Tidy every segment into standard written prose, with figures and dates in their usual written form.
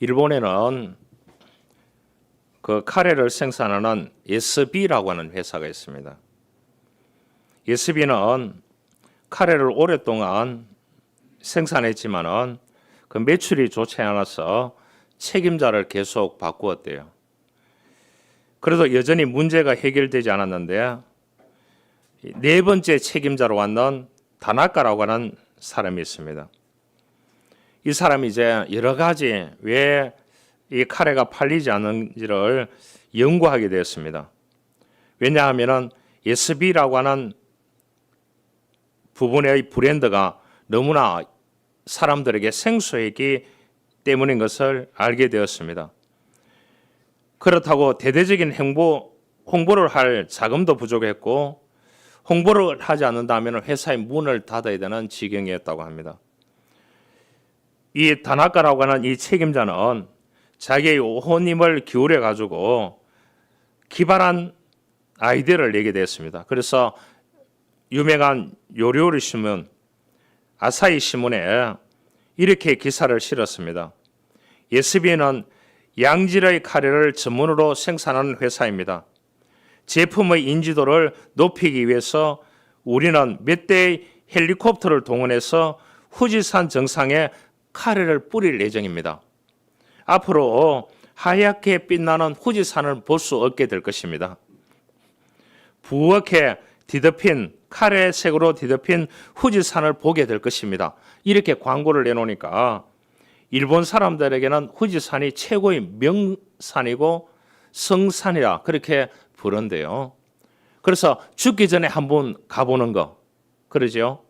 일본에는 그 카레를 생산하는 SB라고 하는 회사가 있습니다. SB는 카레를 오랫동안 생산했지만은 그 매출이 좋지 않아서 책임자를 계속 바꾸었대요. 그래도 여전히 문제가 해결되지 않았는데 네 번째 책임자로 왔는 다나카라고 하는 사람이 있습니다. 이 사람이 이제 여러 가지 왜 이 카레가 팔리지 않는지를 연구하게 되었습니다. 왜냐하면 SB라고 하는 부분의 브랜드가 너무나 사람들에게 생소했기 때문인 것을 알게 되었습니다. 그렇다고 대대적인 홍보를 할 자금도 부족했고 홍보를 하지 않는다면 회사의 문을 닫아야 되는 지경이었다고 합니다. 이 다나카라고 하는 이 책임자는 자기의 온 힘을 기울여 가지고 기발한 아이디어를 내게 되었습니다. 그래서 유명한 요리요리 신문 아사히 신문에 이렇게 기사를 실었습니다. SB는 양질의 카레를 전문으로 생산하는 회사입니다. 제품의 인지도를 높이기 위해서 우리는 몇 대의 헬리콥터를 동원해서 후지산 정상에 카레를 뿌릴 예정입니다. 앞으로 하얗게 빛나는 후지산을 볼 수 없게 될 것입니다. 부엌에 뒤덮인 카레색으로 뒤덮인 후지산을 보게 될 것입니다. 이렇게 광고를 내놓으니까 일본 사람들에게는 후지산이 최고의 명산이고 성산이라 그렇게 부른대요. 그래서 죽기 전에 한번 가보는 거, 그러죠?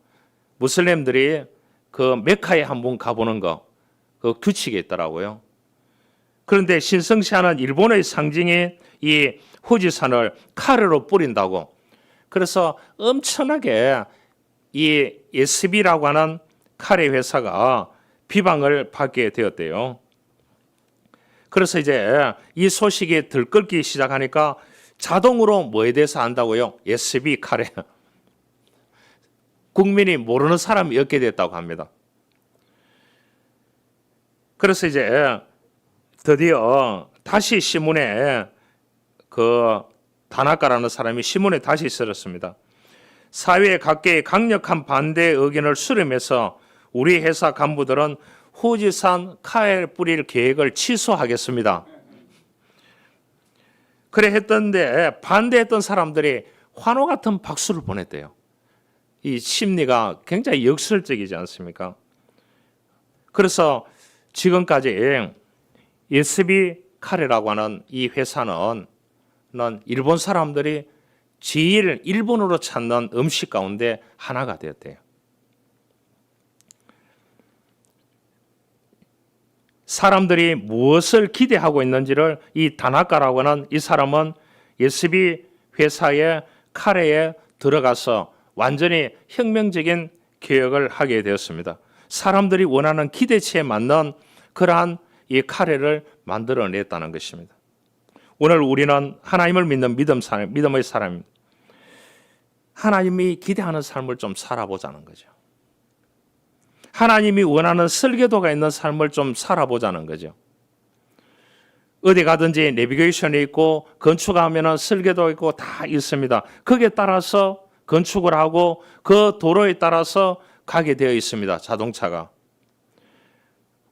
무슬림들이 그 메카에 한번 가보는 거, 그 규칙이 있더라고요. 그런데 신성시하는 일본의 상징이 이 후지산을 카레로 뿌린다고. 그래서 엄청나게 이 SB라고 하는 카레 회사가 비방을 받게 되었대요. 그래서 이제 이 소식이 들끓기 시작하니까 자동으로 뭐에 대해서 안다고요? SB 카레. 국민이 모르는 사람이 없게 됐다고 합니다. 그래서 이제 드디어 다시 신문에 그 다나카라는 사람이 신문에 다시 쓰였습니다. 사회 각계의 강력한 반대 의견을 수렴해서 우리 회사 간부들은 후지산 카레를 뿌릴 계획을 취소하겠습니다. 그래 했던데 반대했던 사람들이 환호 같은 박수를 보냈대요. 이 심리가 굉장히 역설적이지 않습니까? 그래서 지금까지 SB 카레라고 하는 이 회사는 일본 사람들이 제일 일본으로 찾는 음식 가운데 하나가 되었대요. 사람들이 무엇을 기대하고 있는지를 이 다나카라고 하는 이 사람은 SB 회사의 카레에 들어가서 완전히 혁명적인 개혁을 하게 되었습니다. 사람들이 원하는 기대치에 맞는 그러한 이 카레를 만들어냈다는 것입니다. 오늘 우리는 하나님을 믿는 믿음의 사람입니다. 하나님이 기대하는 삶을 좀 살아보자는 거죠. 하나님이 원하는 설계도가 있는 삶을 좀 살아보자는 거죠. 어디 가든지 내비게이션이 있고 건축하면 설계도 있고 다 있습니다. 거기에 따라서 건축을 하고 그 도로에 따라서 가게 되어 있습니다. 자동차가.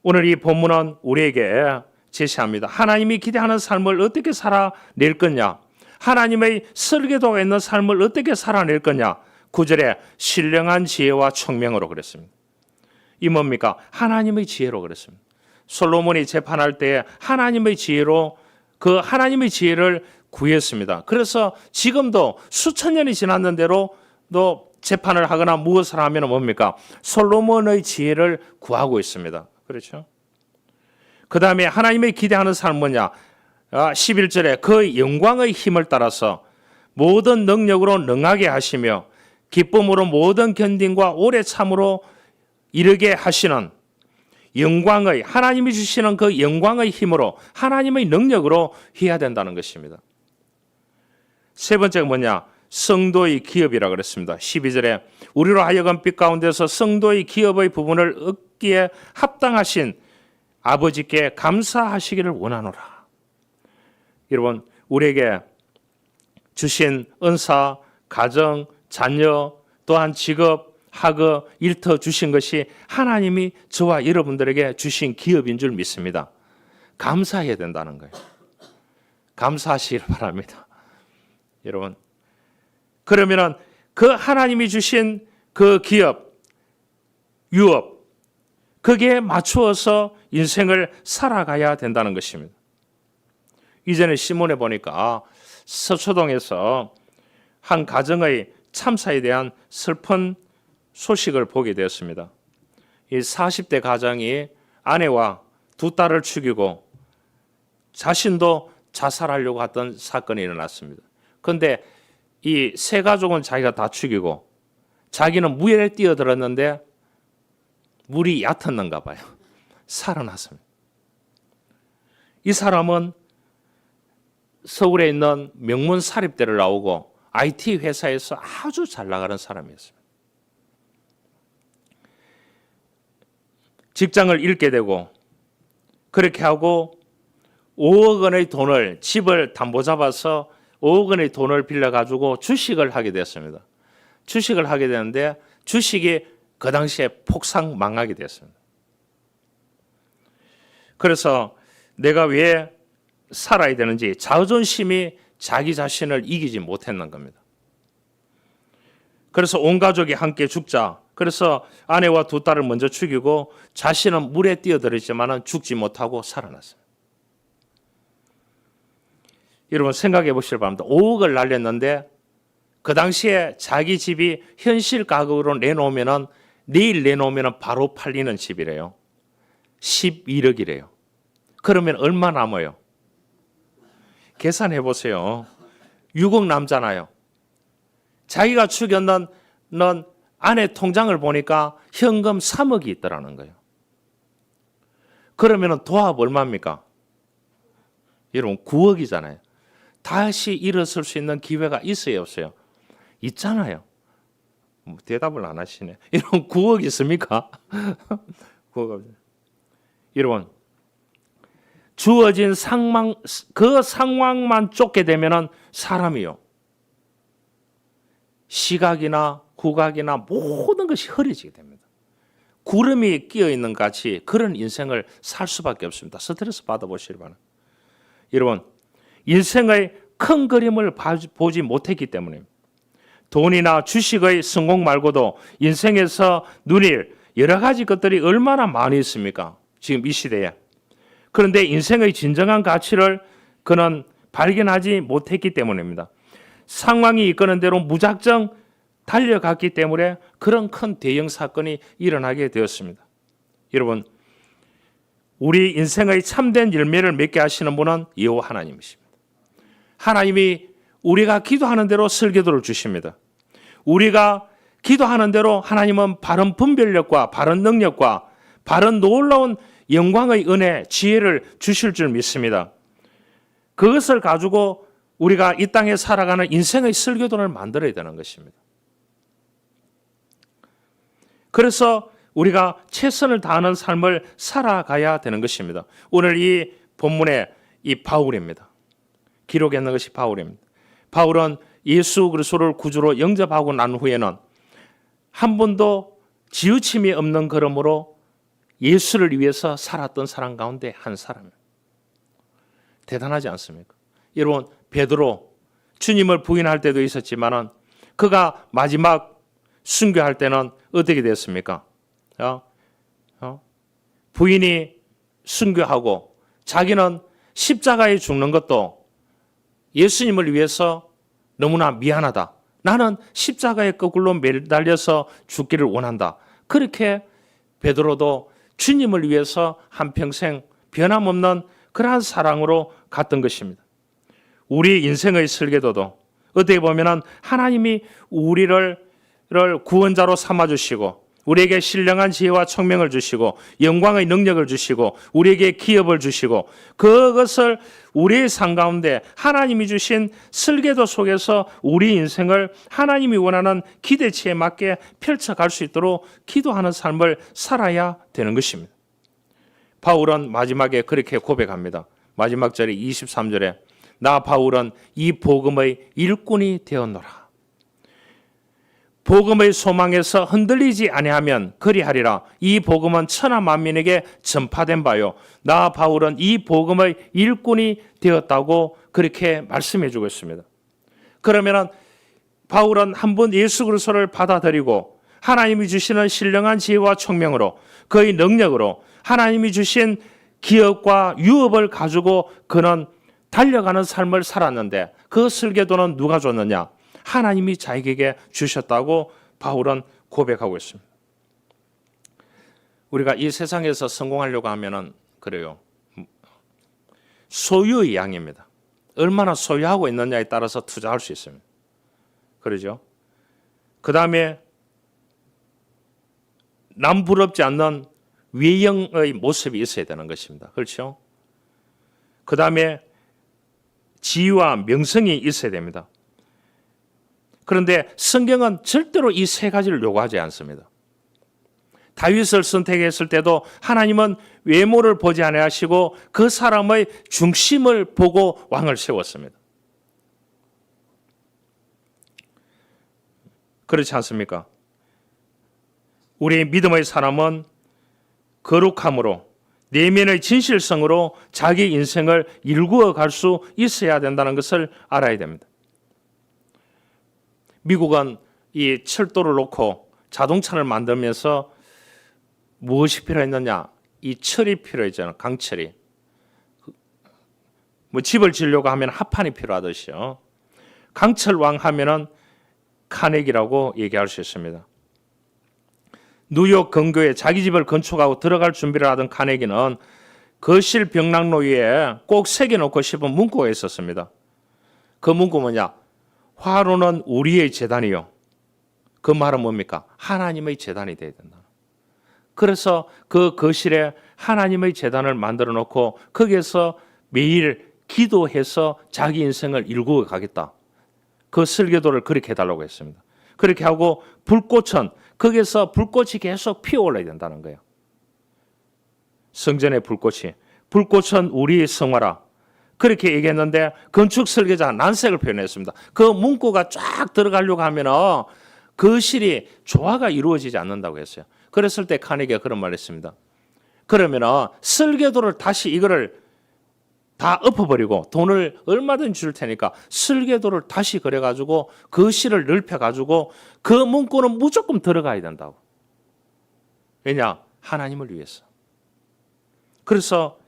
오늘 이 본문은 우리에게 제시합니다. 하나님이 기대하는 삶을 어떻게 살아낼 거냐? 하나님의 설계도가 있는 삶을 어떻게 살아낼 거냐? 9절에 신령한 지혜와 총명으로 그랬습니다. 이 뭡니까? 하나님의 지혜로 그랬습니다. 솔로몬이 재판할 때 하나님의 지혜로 그 하나님의 지혜를 구했습니다. 그래서 지금도 수천 년이 지났는데도 재판을 하거나 무엇을 하면 뭡니까? 솔로몬의 지혜를 구하고 있습니다. 그렇죠? 그 다음에 하나님의 기대하는 삶은 뭐냐? 11절에 그 영광의 힘을 따라서 모든 능력으로 능하게 하시며 기쁨으로 모든 견딘과 오래 참으로 이르게 하시는 영광의 하나님이 주시는 그 영광의 힘으로 하나님의 능력으로 해야 된다는 것입니다. 세 번째가 뭐냐? 성도의 기업이라 그랬습니다. 12절에 우리로 하여금 빛 가운데서 성도의 기업의 부분을 얻기에 합당하신 아버지께 감사하시기를 원하노라. 여러분, 우리에게 주신 은사, 가정, 자녀, 또한 직업, 학업, 일터 주신 것이 하나님이 저와 여러분들에게 주신 기업인 줄 믿습니다. 감사해야 된다는 거예요. 감사하시길 바랍니다. 여러분, 그러면은 그 하나님이 주신 그 기업, 유업, 거기에 맞추어서 인생을 살아가야 된다는 것입니다. 이전에 신문에 보니까 서초동에서 한 가정의 참사에 대한 슬픈 소식을 보게 되었습니다. 이 40대 가장이 아내와 두 딸을 죽이고 자신도 자살하려고 했던 사건이 일어났습니다. 그런데 이 세 가족은 자기가 다 죽이고 자기는 무예를 뛰어들었는데 물이 얕았는가 봐요. 살아났습니다. 이 사람은 서울에 있는 명문 사립대를 나오고 IT 회사에서 아주 잘 나가는 사람이었습니다. 직장을 잃게 되고 그렇게 하고 5억 원의 돈을 집을 담보 잡아서 5억 원의 돈을 빌려가지고 주식을 하게 됐습니다. 주식을 하게 되는데 주식이 그 당시에 폭삭 망하게 됐습니다. 그래서 내가 왜 살아야 되는지 자존심이 자기 자신을 이기지 못했는 겁니다. 그래서 온 가족이 함께 죽자. 그래서 아내와 두 딸을 먼저 죽이고 자신은 물에 뛰어들었지만 죽지 못하고 살아났습니다. 여러분 생각해 보시길 바랍니다. 5억을 날렸는데 그 당시에 자기 집이 현실 가격으로 내놓으면 내일 내놓으면 바로 팔리는 집이래요. 11억이래요. 그러면 얼마 남아요? 계산해 보세요. 6억 남잖아요. 자기가 죽였는 아내 통장을 보니까 현금 3억이 있더라는 거예요. 그러면 도합 얼마입니까? 여러분 9억이잖아요. 다시 일어설 수 있는 기회가 있어요, 없어요? 있잖아요. 대답을 안 하시네. 여러분 9억 있습니까? 9억. 여러분 주어진 상황, 그 상황만 쫓게 되면은 사람이요. 시각이나 후각이나 모든 것이 흐려지게 됩니다. 구름이 끼어 있는 같이 그런 인생을 살 수밖에 없습니다. 스트레스 받아보시기 바랍니다. 여러분, 인생의 큰 그림을 보지 못했기 때문에 돈이나 주식의 성공 말고도 인생에서 누릴 여러 가지 것들이 얼마나 많이 있습니까? 지금 이 시대에. 그런데 인생의 진정한 가치를 그는 발견하지 못했기 때문입니다. 상황이 이끄는 대로 무작정 달려갔기 때문에 그런 큰 대형 사건이 일어나게 되었습니다. 여러분, 우리 인생의 참된 열매를 맺게 하시는 분은 여호와 하나님이십니다. 하나님이 우리가 기도하는 대로 설교도를 주십니다. 우리가 기도하는 대로 하나님은 바른 분별력과 바른 능력과 바른 놀라운 영광의 은혜, 지혜를 주실 줄 믿습니다. 그것을 가지고 우리가 이 땅에 살아가는 인생의 설교도를 만들어야 되는 것입니다. 그래서 우리가 최선을 다하는 삶을 살아가야 되는 것입니다. 오늘 이 본문의 이 바울입니다. 기록했는 것이 바울입니다. 바울은 예수 그리스도를 구주로 영접하고 난 후에는 한 번도 지우침이 없는 걸음으로 예수를 위해서 살았던 사람 가운데 한 사람이에요. 대단하지 않습니까? 여러분, 베드로 주님을 부인할 때도 있었지만 그가 마지막 순교할 때는 어떻게 됐습니까? 부인이 순교하고 자기는 십자가에 죽는 것도 예수님을 위해서 너무나 미안하다. 나는 십자가에 거꾸로 매달려서 죽기를 원한다. 그렇게 베드로도 주님을 위해서 한평생 변함없는 그러한 사랑으로 갔던 것입니다. 우리 인생의 설계도도 어떻게 보면 하나님이 우리를 구원자로 삼아주시고 우리에게 신령한 지혜와 총명을 주시고 영광의 능력을 주시고 우리에게 기업을 주시고 그것을 우리의 삶 가운데 하나님이 주신 설계도 속에서 우리 인생을 하나님이 원하는 기대치에 맞게 펼쳐갈 수 있도록 기도하는 삶을 살아야 되는 것입니다. 바울은 마지막에 그렇게 고백합니다. 마지막 절에 23절에 나 바울은 이 복음의 일꾼이 되었노라. 복음의 소망에서 흔들리지 아니하면 그리하리라. 이 복음은 천하 만민에게 전파된 바요. 나 바울은 이 복음의 일꾼이 되었다고 그렇게 말씀해 주고 있습니다. 그러면 바울은 한번 예수 그리스도를 받아들이고 하나님이 주시는 신령한 지혜와 총명으로 그의 능력으로 하나님이 주신 기업과 유업을 가지고 그는 달려가는 삶을 살았는데 그 설계도는 누가 줬느냐? 하나님이 자기에게 주셨다고 바울은 고백하고 있습니다. 우리가 이 세상에서 성공하려고 하면은 그래요. 소유의 양입니다. 얼마나 소유하고 있느냐에 따라서 투자할 수 있습니다. 그러죠? 그 다음에 남 부럽지 않는 외형의 모습이 있어야 되는 것입니다. 그렇죠? 그 다음에 지위와 명성이 있어야 됩니다. 그런데 성경은 절대로 이 세 가지를 요구하지 않습니다. 다윗을 선택했을 때도 하나님은 외모를 보지 아니하시고 그 사람의 중심을 보고 왕을 세웠습니다. 그렇지 않습니까? 우리의 믿음의 사람은 거룩함으로 내면의 진실성으로 자기 인생을 일구어 갈 수 있어야 된다는 것을 알아야 됩니다. 미국은 이 철도를 놓고 자동차를 만들면서 무엇이 필요했느냐? 이 철이 필요했잖아요. 강철이. 뭐 집을 지으려고 하면 합판이 필요하듯이요. 강철왕 하면은 카네기라고 얘기할 수 있습니다. 뉴욕 근교에 자기 집을 건축하고 들어갈 준비를 하던 카네기는 거실 벽난로 위에 꼭 새겨놓고 싶은 문구가 있었습니다. 그 문구 뭐냐? 화로는 우리의 재단이요. 그 말은 뭡니까? 하나님의 재단이 되어야 된다. 그래서 그 거실에 하나님의 재단을 만들어 놓고 거기에서 매일 기도해서 자기 인생을 일구어 가겠다. 그 설계도를 그렇게 해달라고 했습니다. 그렇게 하고 불꽃은 거기에서 불꽃이 계속 피어올라야 된다는 거예요. 성전의 불꽃은 우리의 성화라. 그렇게 얘기했는데 건축 설계자 난색을 표현했습니다. 그 문구가 쫙 들어가려고 하면은 거실이 조화가 이루어지지 않는다고 했어요. 그랬을 때 카네기가 그런 말을 했습니다. 그러면은 설계도를 다시 이거를 다 엎어버리고 돈을 얼마든지 줄 테니까 설계도를 다시 그려가지고 거실을 넓혀가지고 그 문구는 무조건 들어가야 된다고. 왜냐? 하나님을 위해서. 그래서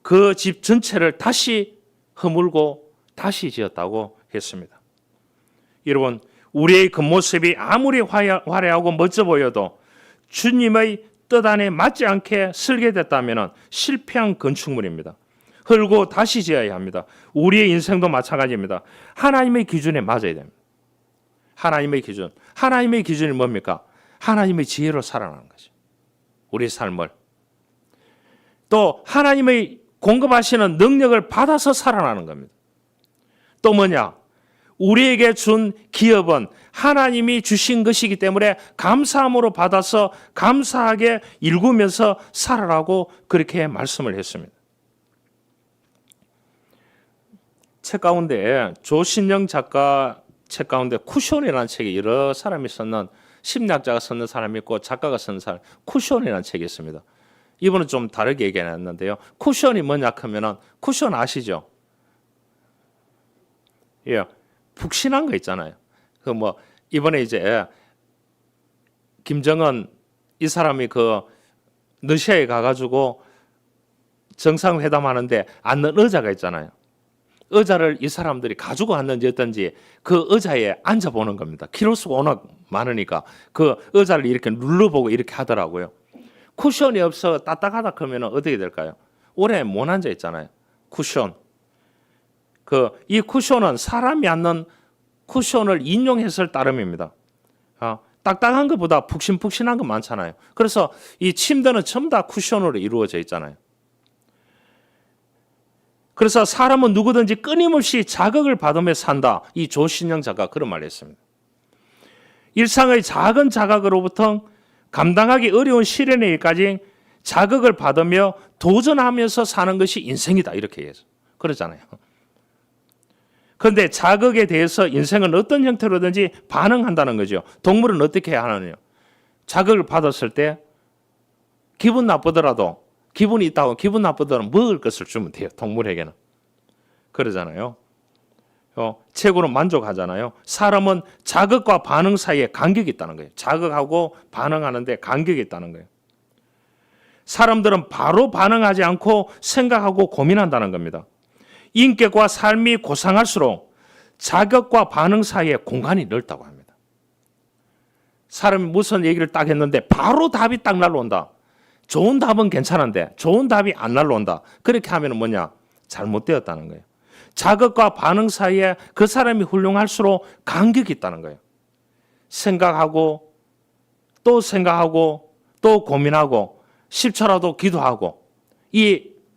그 집 전체를 다시 허물고 다시 지었다고 했습니다. 여러분, 우리의 겉모습이 아무리 화려하고 멋져 보여도 주님의 뜻 안에 맞지 않게 설계됐다면 실패한 건축물입니다. 헐고 다시 지어야 합니다. 우리의 인생도 마찬가지입니다. 하나님의 기준에 맞아야 됩니다. 하나님의 기준이 뭡니까? 하나님의 지혜로 살아가는 거죠. 우리의 삶을. 또 하나님의 공급하시는 능력을 받아서 살아나는 겁니다. 또 뭐냐? 우리에게 준 기업은 하나님이 주신 것이기 때문에 감사함으로 받아서 감사하게 일구면서 살아라고 그렇게 말씀을 했습니다. 책 가운데 조신영 작가 책 가운데 쿠션이라는 책이 여러 사람이 썼는 심리학자가 썼는 사람이 있고 작가가 쓴 사람 쿠션이라는 책이 있습니다. 이분은 좀 다르게 얘기했는데요. 쿠션이 뭐냐 하면은 쿠션 아시죠? 예, 푹신한 거 있잖아요. 그 뭐 이번에 이제 김정은 이 사람이 그 러시아에 가가지고 정상회담하는데 앉는 의자가 있잖아요. 의자를 이 사람들이 가지고 왔는지 어떤지 그 의자에 앉아보는 겁니다. 키로수가 워낙 많으니까 그 의자를 이렇게 눌러보고 이렇게 하더라고요. 쿠션이 없어 따딱하다 그러면 어떻게 될까요? 오래 못 앉아 있잖아요. 쿠션. 이 쿠션은 사람이 앉는 쿠션을 인용했을 따름입니다. 딱딱한 것보다 푹신푹신한 거 많잖아요. 그래서 이 침대는 전부 다 쿠션으로 이루어져 있잖아요. 그래서 사람은 누구든지 끊임없이 자극을 받으며 산다. 이 조신영 작가가 그런 말을 했습니다. 일상의 작은 자극으로부터 감당하기 어려운 시련의 일까지 자극을 받으며 도전하면서 사는 것이 인생이다 이렇게 해서 그러잖아요. 그런데 자극에 대해서 인생은 어떤 형태로든지 반응한다는 거죠. 동물은 어떻게 하느냐. 자극을 받았을 때 기분 나쁘더라도 기분이 있다고 기분 나쁘더라도 먹을 것을 주면 돼요. 동물에게는. 그러잖아요. 최고로 만족하잖아요. 사람은 자극과 반응 사이에 간격이 있다는 거예요. 자극하고 반응하는데 간격이 있다는 거예요. 사람들은 바로 반응하지 않고 생각하고 고민한다는 겁니다. 인격과 삶이 고상할수록 자극과 반응 사이에 공간이 넓다고 합니다. 사람이 무슨 얘기를 딱 했는데 바로 답이 딱 날라온다. 좋은 답은 괜찮은데 좋은 답이 안 날라온다. 그렇게 하면 뭐냐? 잘못되었다는 거예요. 자극과 반응 사이에 그 사람이 훌륭할수록 간격이 있다는 거예요. 생각하고 또 생각하고 또 고민하고 10초라도 기도하고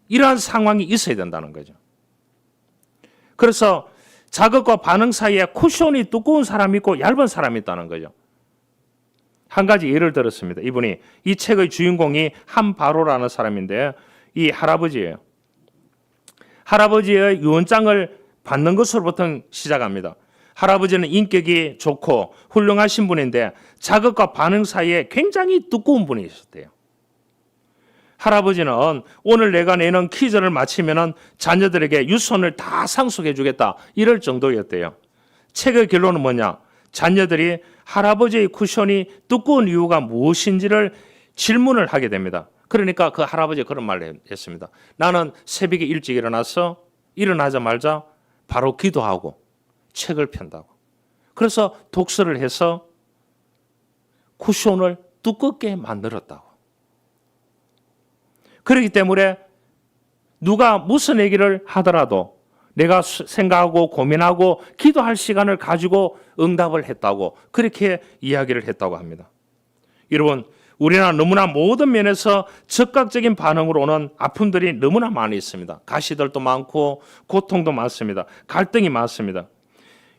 이러한 상황이 있어야 된다는 거죠. 그래서 자극과 반응 사이에 쿠션이 두꺼운 사람이 있고 얇은 사람이 있다는 거죠. 한 가지 예를 들었습니다. 이분이 이 책의 주인공이 한바로라는 사람인데 이 할아버지예요. 할아버지의 유언장을 받는 것으로부터 시작합니다. 할아버지는 인격이 좋고 훌륭하신 분인데 자극과 반응 사이에 굉장히 두꺼운 분이셨대요. 할아버지는 오늘 내가 내는 퀴즈를 마치면 자녀들에게 유손을 다 상속해 주겠다 이럴 정도였대요. 책의 결론은 뭐냐? 자녀들이 할아버지의 쿠션이 두꺼운 이유가 무엇인지를 질문을 하게 됩니다. 그러니까 그 할아버지가 그런 말을 했습니다. 나는 새벽에 일찍 일어나자마자 바로 기도하고 책을 편다고. 그래서 독서를 해서 쿠션을 두껍게 만들었다고. 그렇기 때문에 누가 무슨 얘기를 하더라도 내가 생각하고 고민하고 기도할 시간을 가지고 응답을 했다고 그렇게 이야기를 했다고 합니다. 여러분, 우리나라 너무나 모든 면에서 즉각적인 반응으로 오는 아픔들이 너무나 많이 있습니다. 가시들도 많고 고통도 많습니다. 갈등이 많습니다.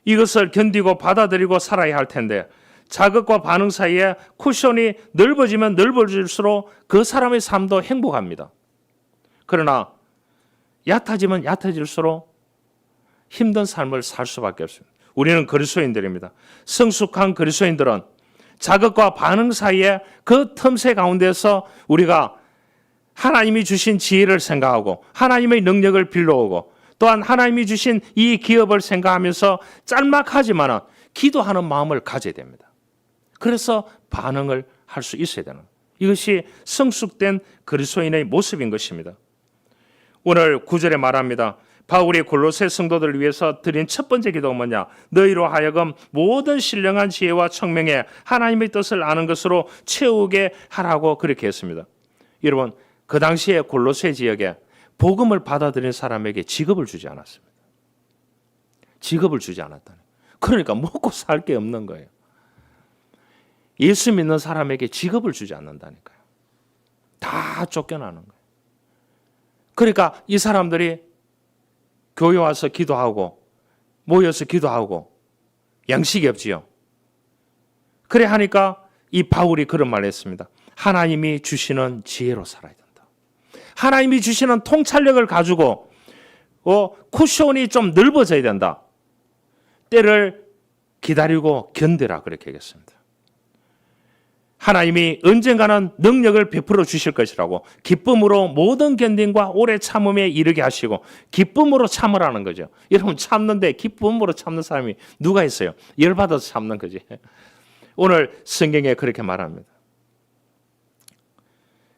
이것을 견디고 받아들이고 살아야 할 텐데 자극과 반응 사이에 쿠션이 넓어지면 넓어질수록 그 사람의 삶도 행복합니다. 그러나 얕아지면 얕아질수록 힘든 삶을 살 수밖에 없습니다. 우리는 그리스도인들입니다. 성숙한 그리스도인들은 자극과 반응 사이에 그 틈새 가운데서 우리가 하나님이 주신 지혜를 생각하고 하나님의 능력을 빌려오고 또한 하나님이 주신 이 기업을 생각하면서 짤막하지만 기도하는 마음을 가져야 됩니다. 그래서 반응을 할 수 있어야 되는 이것이 성숙된 그리스도인의 모습인 것입니다. 오늘 9절에 말합니다. 바울이 골로새 성도들을 위해서 드린 첫 번째 기도가 뭐냐? 너희로 하여금 모든 신령한 지혜와 청명에 하나님의 뜻을 아는 것으로 채우게 하라고 그렇게 했습니다. 여러분, 그 당시에 골로새 지역에 복음을 받아들인 사람에게 직업을 주지 않았습니다. 직업을 주지 않았다는. 그러니까 먹고 살 게 없는 거예요. 예수 믿는 사람에게 직업을 주지 않는다니까요. 다 쫓겨나는 거예요. 그러니까 이 사람들이 교회 와서 기도하고 모여서 기도하고 양식이 없지요. 그래 하니까 이 바울이 그런 말을 했습니다. 하나님이 주시는 지혜로 살아야 된다. 하나님이 주시는 통찰력을 가지고 쿠션이 좀 넓어져야 된다. 때를 기다리고 견디라 그렇게 하겠습니다. 하나님이 언젠가는 능력을 베풀어 주실 것이라고 기쁨으로 모든 견딘과 오래 참음에 이르게 하시고 기쁨으로 참으라는 거죠. 여러분 참는데 기쁨으로 참는 사람이 누가 있어요? 열받아서 참는 거지. 오늘 성경에 그렇게 말합니다.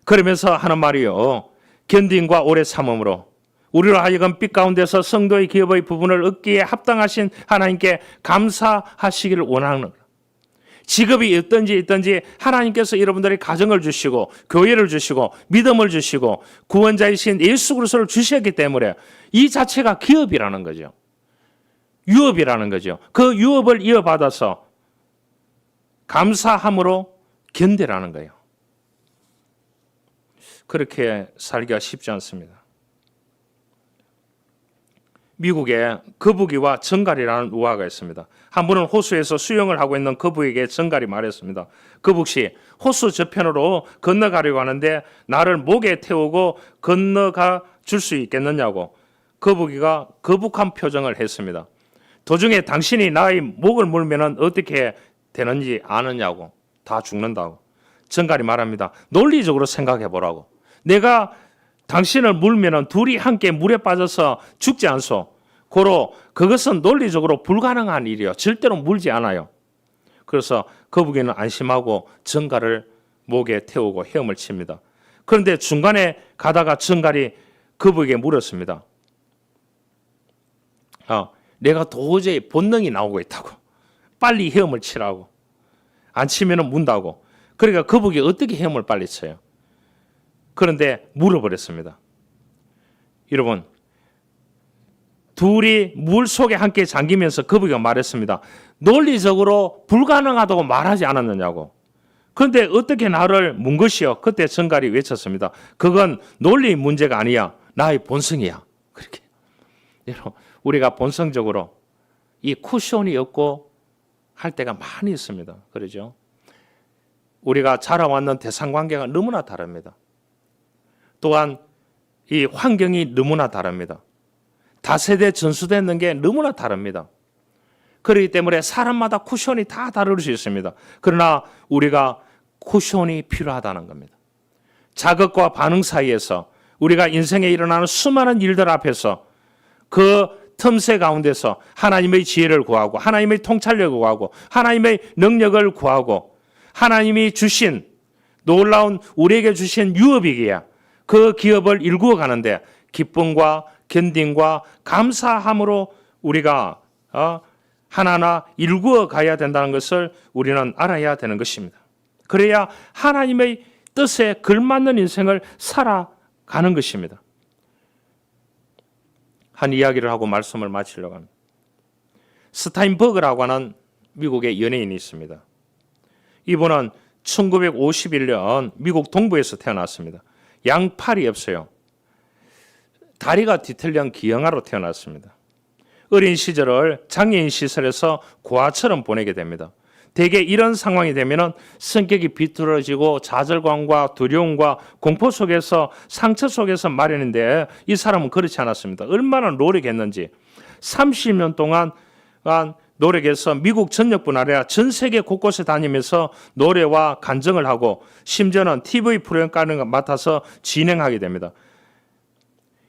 그러면서 하는 말이요. 견딘과 오래 참음으로 우리로 하여금 빛 가운데서 성도의 기업의 부분을 얻기에 합당하신 하나님께 감사하시기를 원하는 직업이 있든지 하나님께서 여러분들의 가정을 주시고 교회를 주시고 믿음을 주시고 구원자이신 예수 그리스도를 주셨기 때문에 이 자체가 기업이라는 거죠. 유업이라는 거죠. 그 유업을 이어받아서 감사함으로 견디라는 거예요. 그렇게 살기가 쉽지 않습니다. 미국에 거북이와 정갈이라는 우화가 있습니다. 한 분은 호수에서 수영을 하고 있는 거북이에게 정갈이 말했습니다. 거북씨, 호수 저편으로 건너가려고 하는데 나를 목에 태우고 건너가 줄 수 있겠느냐고. 거북이가 거북한 표정을 했습니다. 도중에 당신이 나의 목을 물면 어떻게 되는지 아느냐고. 다 죽는다고. 정갈이 말합니다. 논리적으로 생각해 보라고. 내가 당신을 물면 둘이 함께 물에 빠져서 죽지 않소. 고로 그것은 논리적으로 불가능한 일이요. 절대로 물지 않아요. 그래서 거북이는 안심하고 정갈을 목에 태우고 헤엄을 칩니다. 그런데 중간에 가다가 정갈이 거북이에게 물었습니다. 내가 도저히 본능이 나오고 있다고. 빨리 헤엄을 치라고. 안 치면 문다고. 그러니까 거북이 어떻게 헤엄을 빨리 쳐요? 그런데 물어버렸습니다. 여러분, 둘이 물 속에 함께 잠기면서 거북이가 말했습니다. 논리적으로 불가능하다고 말하지 않았느냐고. 그런데 어떻게 나를 문 것이요? 그때 정갈이 외쳤습니다. 그건 논리 문제가 아니야. 나의 본성이야. 그렇게. 여러분, 우리가 본성적으로 이 쿠션이 없고 할 때가 많이 있습니다. 그러죠? 우리가 자라왔는 대상관계가 너무나 다릅니다. 또한 이 환경이 너무나 다릅니다. 다세대 전수되는 게 너무나 다릅니다. 그렇기 때문에 사람마다 쿠션이 다 다를 수 있습니다. 그러나 우리가 쿠션이 필요하다는 겁니다. 자극과 반응 사이에서 우리가 인생에 일어나는 수많은 일들 앞에서 그 틈새 가운데서 하나님의 지혜를 구하고 하나님의 통찰력을 구하고 하나님의 능력을 구하고 하나님이 주신 놀라운 우리에게 주신 유업이기에 그 기업을 일구어 가는데 기쁨과 견딤과 감사함으로 우리가 하나하나 일구어 가야 된다는 것을 우리는 알아야 되는 것입니다. 그래야 하나님의 뜻에 걸맞는 인생을 살아가는 것입니다. 한 이야기를 하고 말씀을 마치려고 합니다. 스타인버그라고 하는 미국의 연예인이 있습니다. 이분은 1951년 미국 동부에서 태어났습니다. 양팔이 없어요. 다리가 뒤틀린 기형아로 태어났습니다. 어린 시절을 장애인 시설에서 고아처럼 보내게 됩니다. 대개 이런 상황이 되면 성격이 비뚤어지고 좌절감과 두려움과 공포 속에서 상처 속에서 마련인데 이 사람은 그렇지 않았습니다. 얼마나 노력했는지 30년 동안 노력해서 미국 전역뿐 아니라 전 세계 곳곳에 다니면서 노래와 간증을 하고 심지어는 TV 프로그램까지 맡아서 진행하게 됩니다.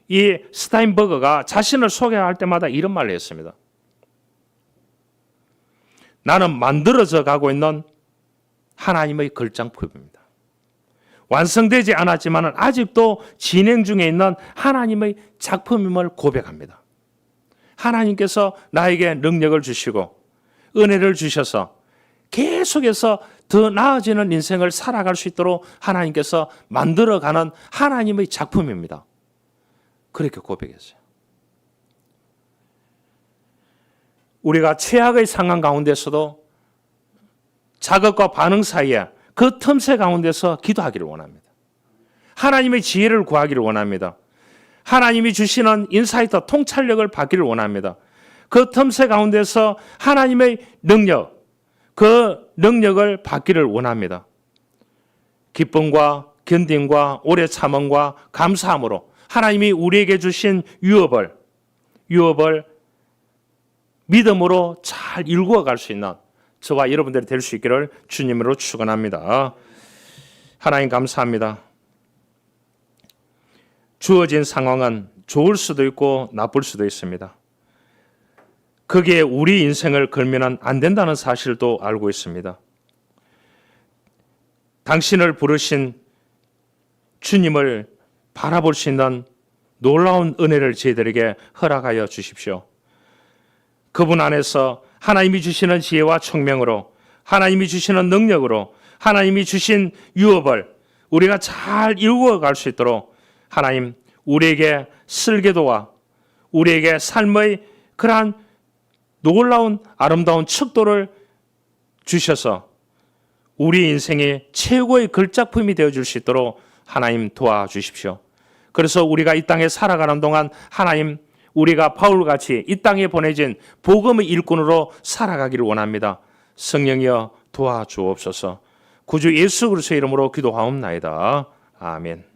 이 스타인버그가 자신을 소개할 때마다 이런 말을 했습니다. 나는 만들어져 가고 있는 하나님의 걸작품입니다. 완성되지 않았지만 아직도 진행 중에 있는 하나님의 작품임을 고백합니다. 하나님께서 나에게 능력을 주시고 은혜를 주셔서 계속해서 더 나아지는 인생을 살아갈 수 있도록 하나님께서 만들어가는 하나님의 작품입니다. 그렇게 고백했어요. 우리가 최악의 상황 가운데서도 자극과 반응 사이에 그 틈새 가운데서 기도하기를 원합니다. 하나님의 지혜를 구하기를 원합니다. 하나님이 주시는 인사이트 통찰력을 받기를 원합니다. 그 틈새 가운데서 하나님의 능력, 그 능력을 받기를 원합니다. 기쁨과 견딤과 오래 참음과 감사함으로 하나님이 우리에게 주신 유업을 믿음으로 잘 일구어 갈 수 있는 저와 여러분들이 될 수 있기를 주님으로 축원합니다. 하나님 감사합니다. 주어진 상황은 좋을 수도 있고 나쁠 수도 있습니다. 거기에 우리 인생을 걸면 안 된다는 사실도 알고 있습니다. 당신을 부르신 주님을 바라볼 수 있는 놀라운 은혜를 저희들에게 허락하여 주십시오. 그분 안에서 하나님이 주시는 지혜와 총명으로 하나님이 주시는 능력으로 하나님이 주신 유업을 우리가 잘 이루어 갈 수 있도록 하나님 우리에게 설계도와 우리에게 삶의 그러한 놀라운 아름다운 척도를 주셔서 우리 인생의 최고의 걸작품이 되어줄 수 있도록 하나님 도와주십시오. 그래서 우리가 이 땅에 살아가는 동안 하나님 우리가 바울같이 이 땅에 보내진 복음의 일꾼으로 살아가기를 원합니다. 성령이여 도와주옵소서. 구주 예수 그리스도의 이름으로 기도하옵나이다. 아멘.